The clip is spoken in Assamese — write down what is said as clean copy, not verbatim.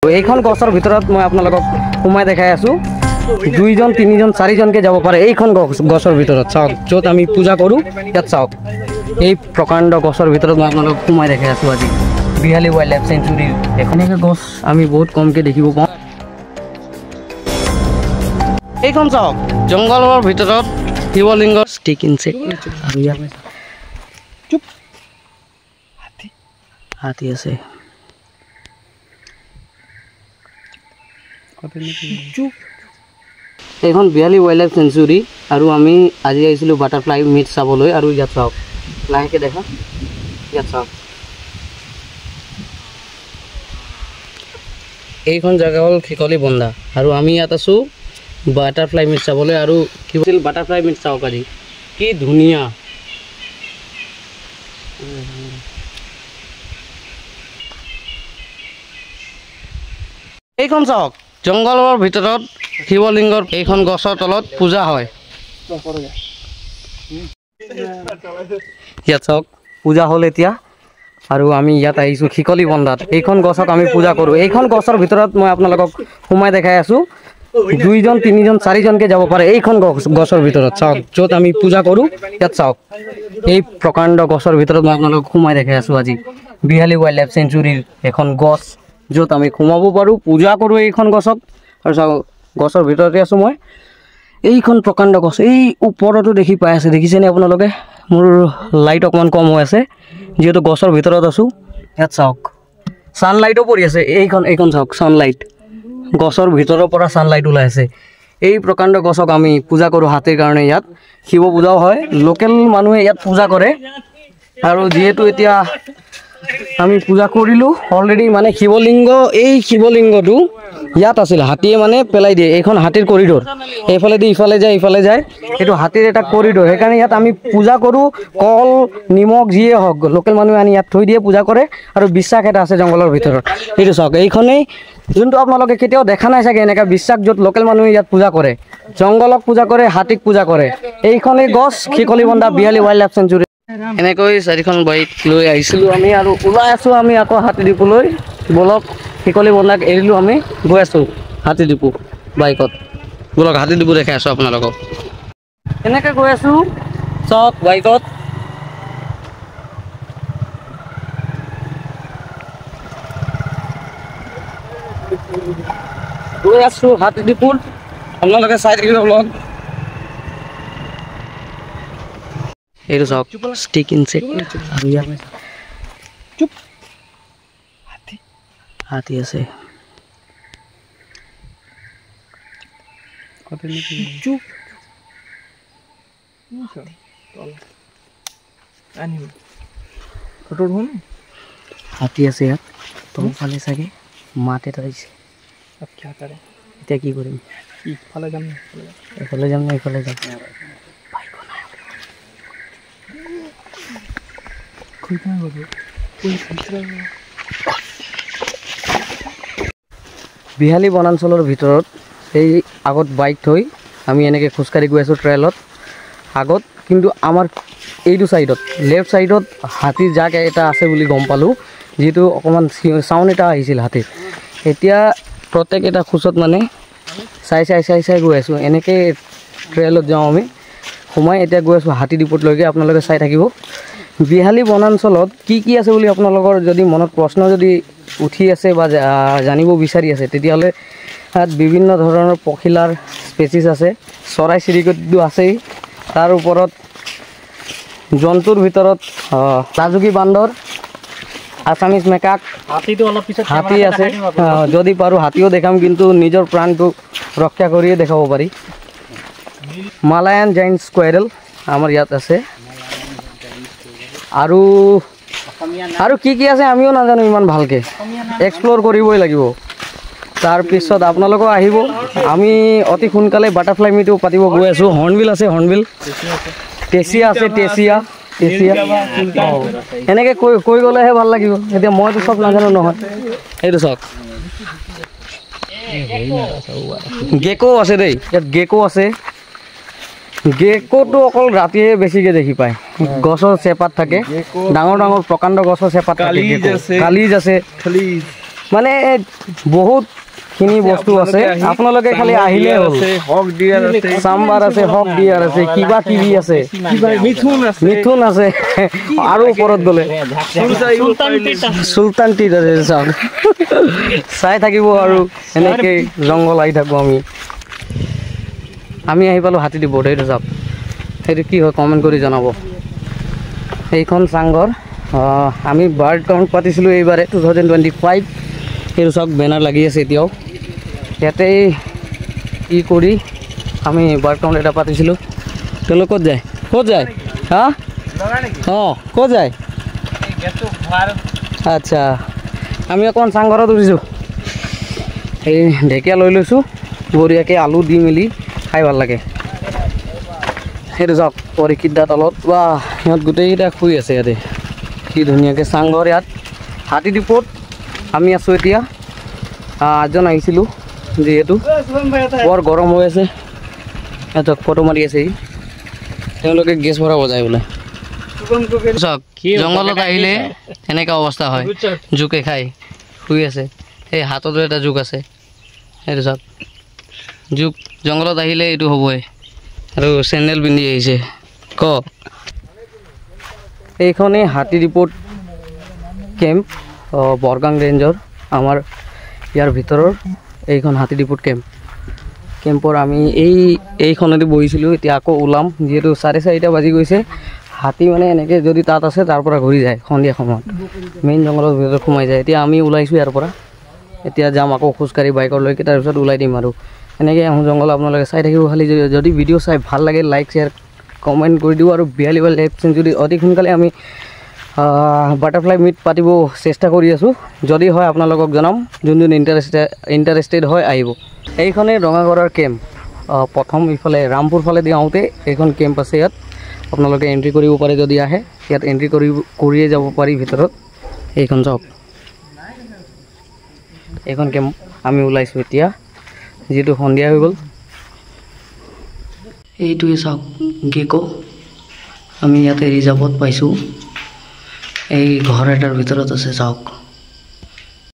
এইখন গছৰ ভিতৰত মই আপোনালোকক সোমাই দেখাই আছো। 2 জন 3 জন 4 জনকে যাব পাৰে এইখন গছৰ ভিতৰত। চাওক য'ত আমি পূজা কৰোঁ ইয়াত চাওক এই প্ৰকাণ্ড গছৰ ভিতৰত মই আপোনালোকক সোমাই দেখাই আছো। আজি বিহালী ৱাইল্ড লাইফ চেঞ্চুৰীৰ এখনকে গছ আমি বহুত কমকে দেখিব পাওঁ। এইখন চাওক জংঘলৰ ভিতৰত শিৱলিংগ ষ্টিক ইনচেক্ট আৰু ইয়াত চুপ হাতী আছে। এইখন বিহালী ৱাইল্ড লাইফ চেঞ্চুৰী আৰু আমি আজি আহিছিলোঁ বাটাৰফ্লাই মিট চাবলৈ। আৰু ইয়াত চাওক লাহেকৈ দেখা ইয়াত চাওক এইখন জেগা হ'ল খিকলি বন্ধা আৰু আমি ইয়াত আছোঁ বাটাৰফ্লাই মিট চাবলৈ। আৰু কি আছিল বাটাৰফ্লাই মিট চাওক আজি কি ধুনীয়া। এইখন চাওক জংঘলৰ ভিতৰত শিৱলিংগৰ এইখন গছৰ তলত পূজা হয়। ইয়াত চাওক পূজা হ'ল এতিয়া আৰু আমি ইয়াত আহিছোঁ খিকলি বন্ধাত। এইখন গছক আমি পূজা কৰোঁ। এইখন গছৰ ভিতৰত মই আপোনালোকক সোমাই দেখাই আছোঁ। 2 জন 3 জন 4 জনকে যাব পাৰে এইখন গছৰ ভিতৰত। চাওক য'ত আমি পূজা কৰোঁ ইয়াত চাওক এই প্ৰকাণ্ড গছৰ ভিতৰত মই আপোনালোকক সোমাই দেখাই আছোঁ। আজি বিহালী ৱাইল্ড লাইফ চেঞ্চুৰীৰ এখন গছ য'ত আমি সোমাব পাৰোঁ পূজা কৰোঁ এইখন গছক। আৰু চাওক গছৰ ভিতৰতে আছোঁ মই। এইখন প্ৰকাণ্ড গছ এই ওপৰতো দেখি পাই আছে, দেখিছেনে আপোনালোকে? মোৰ লাইট অকণমান কম হৈ আছে যিহেতু গছৰ ভিতৰত আছোঁ। ইয়াত চাওক ছানলাইটো পৰি আছে। এইখন চাওক ছানলাইট গছৰ ভিতৰৰ পৰা ছানলাইট ওলাই আছে। এই প্ৰকাণ্ড গছক আমি পূজা কৰোঁ হাতীৰ কাৰণে। ইয়াত শিৱ পূজাও হয়, লোকেল মানুহে ইয়াত পূজা কৰে। আৰু যিহেতু এতিয়া আমি পূজা কৰিলোঁ অলৰেডি, মানে শিৱলিংগ এই শিৱলিংগটো ইয়াত আছিল, হাতীয়ে মানে পেলাই দিয়ে। এইখন হাতীৰ কৰিডৰ, এইফালেদি ইফালে যায় ইফালে যায়, এইটো হাতীৰ এটা কৰিডৰ। সেইকাৰণে ইয়াত আমি পূজা কৰোঁ। কল নিমখ যিয়ে হওক লোকেল মানুহে আনি ইয়াত থৈ দিয়ে পূজা কৰে। আৰু বিশ্বাস এটা আছে জংঘলৰ ভিতৰত। এইটো চাওক এইখনেই যোনটো আপোনালোকে কেতিয়াও দেখা নাই চাগে এনেকুৱা বিশ্বাস, য'ত লোকেল মানুহে ইয়াত পূজা কৰে, জংঘলক পূজা কৰে, হাতীক পূজা কৰে। এইখনেই গছ খিকলি বন্ধা বিহালী ৱাইল্ড লাইফ চেঞ্চুৰী। এনেকৈ 4খন বাইক লৈ আহিছিলোঁ আমি আৰু ওলাই আছোঁ আমি আকৌ হাতীডিপুলৈ। বলক খিকলি বন্ধাক এৰিলোঁ, আমি গৈ আছোঁ হাতীডিপু বাইকত। বলক হাতীডিপু দেখাই আছোঁ আপোনালোকক। এনেকৈ গৈ আছোঁ চাওক বাইকত। গৈ আছোঁ হাতীডিপুত, আপোনালোকে চাই থাকিব ব্লগ। এইটো চাওক ষ্টিক ইনচেক্ট আৰু ইয়াত চুপ হাতী আছে। হাতী আছে ইয়াত তলফালে চাগে মাত এটা আহিছে। এতিয়া কি কৰিম? এইফালে যাম নে এইফালে যাম? বিহালী বনাঞ্চলৰ ভিতৰত এই আগত বাইক থৈ আমি এনেকৈ খোজকাঢ়ি গৈ আছোঁ ট্ৰেইলত আগত। কিন্তু আমাৰ এইটো চাইডত লেফ্ট চাইডত হাতীৰ জাক এটা আছে বুলি গম পালোঁ, যিহেতু অকণমান চাউণ্ড এটা আহিছিল হাতীৰ। এতিয়া প্ৰত্যেক এটা খোজত মানে চাই গৈ আছোঁ। এনেকৈ ট্ৰেইলত যাওঁ আমি সোমাই। এতিয়া গৈ আছোঁ হাতীডিপুলৈকে, আপোনালোকে চাই থাকিব। বিহালী বনাঞ্চলত কি আছে বুলি আপোনালোকৰ যদি মনত প্ৰশ্ন যদি উঠি আছে বা জানিব বিচাৰি আছে, তেতিয়াহ'লে তাত বিভিন্ন ধৰণৰ পখিলাৰ স্পেচিছ আছে, চৰাই চিৰিকটিটো আছেই। তাৰ ওপৰত জন্তুৰ ভিতৰত লাজুকী বান্দৰ, আছামিজ মেকাক, হাতী আছে। যদি পাৰোঁ হাতীও দেখাম, কিন্তু নিজৰ প্ৰাণটো ৰক্ষা কৰিয়ে দেখাব পাৰি। মালায়ান জাইণ্ট স্কুৱেৰেল আমাৰ ইয়াত আছে। আৰু কি আছে আমিও নাজানো ইমান ভালকৈ, এক্সপ্ল'ৰ কৰিবই লাগিব। তাৰপিছত আপোনালোকেও আহিব। আমি অতি সোনকালে বাটাৰফ্লাই মিটো পাতিব গৈ আছোঁ। হৰ্ণবিল আছে, হৰ্ণবিল, টেচিয়া আছে, টেচিয়া এনেকৈ কৈ গ'লেহে ভাল লাগিব। এতিয়া মইতো চব নাজানো নহয়। এইটো চাওক গেকো আছে দেই, ইয়াত গেকো আছে। গেকোটো অকল ৰাতিয়ে বেছিকৈ দেখি পায়, গছৰ চেপাত থাকে, ডাঙৰ ডাঙৰ প্ৰকাণ্ড গছৰ চেপাত থাকে। কালিজ আছে, মানে বহুতখিনি বস্তু আছে আপোনালোকে খালি আহিলে হ'ল হক দিয়াৰ আছে চাম্বাৰ আছে হক দিয়াৰ আছে কিবা কিবি আছে মিথুন আছে আৰু ওপৰত গ'লে চুলতান টিত আছে চাওক চাই থাকিব আৰু এনেকৈ জংঘল আহি থাকোঁ আমি আহি পালোঁ হাতী দিব সেইটো চাওক সেইটো কি হয় কমেণ্ট কৰি জনাব এইখন চাংঘৰ আমি বাৰ্ড কাউণ্ট পাতিছিলোঁ এইবাৰে 2025 সেইটো চাওক বেনাৰ লাগি আছে এতিয়াও ইয়াতে ই কৰি আমি বাৰ্ড কাউণ্ট এটা পাতিছিলোঁ তেওঁলোক ক'ত যায় হা অঁ ক'ত যায় আচ্ছা আমি অকণমান চাংঘৰত উঠিছোঁ এই ঢেকীয়া লৈ লৈছোঁ বঢ়িয়াকৈ আলু দি মেলি খাই ভাল লাগে সেইটো চাওক পৰীক্ষিত তলত বা সিহঁত গোটেইকেইটা শুই আছে ইয়াতে কি ধুনীয়াকৈ চাংঘৰ ইয়াত হাতী দ্বীপত আমি আছোঁ এতিয়া আঠজন আহিছিলোঁ যিহেতু বৰ গৰম হৈ আছে সিহঁতক ফটো মাৰি আছে তেওঁলোকে গেছ ভৰাব যায় বোলে চাওক জংঘলত আহিলে এনেকুৱা অৱস্থা হয় জোকে খাই শুই আছে এই হাততো এটা জোক আছে সেইটো চাওক জোক জংঘলত আহিলে এইটো হ'বই আৰু চেণ্ডেল পিন্ধি আহিছে এইখনেই হাতী দ্বীপত কেম্প বৰগাং ৰেঞ্জৰ আমাৰ ইয়াৰ ভিতৰৰ এইখন হাতী দ্বীপত কেম্পৰ আমি এইখনেদি বহিছিলোঁ এতিয়া আকৌ ওলাম যিহেতু 4:30 বাজি গৈছে হাতী মানে এনেকৈ যদি তাত আছে তাৰ পৰা ঘূৰি যায় সন্ধিয়া সময়ত মেইন জংঘলৰ ভিতৰত সোমাই যায় এতিয়া আমি ওলাইছোঁ ইয়াৰ পৰা এতিয়া যাম আকৌ খোজকাঢ়ি বাইকৰ লৈকে তাৰপিছত ওলাই দিম আৰু এনেকৈ আহোঁ জংঘল আপোনালোকে চাই থাকিব খালি যদি ভিডিঅ' চাই ভাল লাগে লাইক শ্বেয়াৰ কমেণ্ট কৰি দিওঁ আৰু 42 লাইভ চেঞ্চুৰী অতি সোনকালে আমি বাটাৰফ্লাই মিট পাতিব চেষ্টা কৰি আছোঁ যদি হয় আপোনালোকক জনাম যোন ইণ্টাৰেষ্টেড হয় আহিব এইখনেই ৰঙাগড়ৰ কেম্প প্ৰথম ইফালে ৰামপুৰ ফালেদি আহোঁতে এইখন কেম্প আছে ইয়াত আপোনালোকে এণ্ট্ৰি কৰিব পাৰে যদি আহে ইয়াত এণ্ট্ৰি কৰিয়ে যাব পাৰি ভিতৰত এইখন চাওক এইখন কেম্প আমি ওলাইছোঁ এতিয়া যিহেতু সন্ধিয়া হৈ গ'ল এইটোৱে চাওক গেকো আমি ইয়াতে ৰিজাৰ্ভত পাইছোঁ এই ঘৰ এটাৰ ভিতৰত আছে চাওক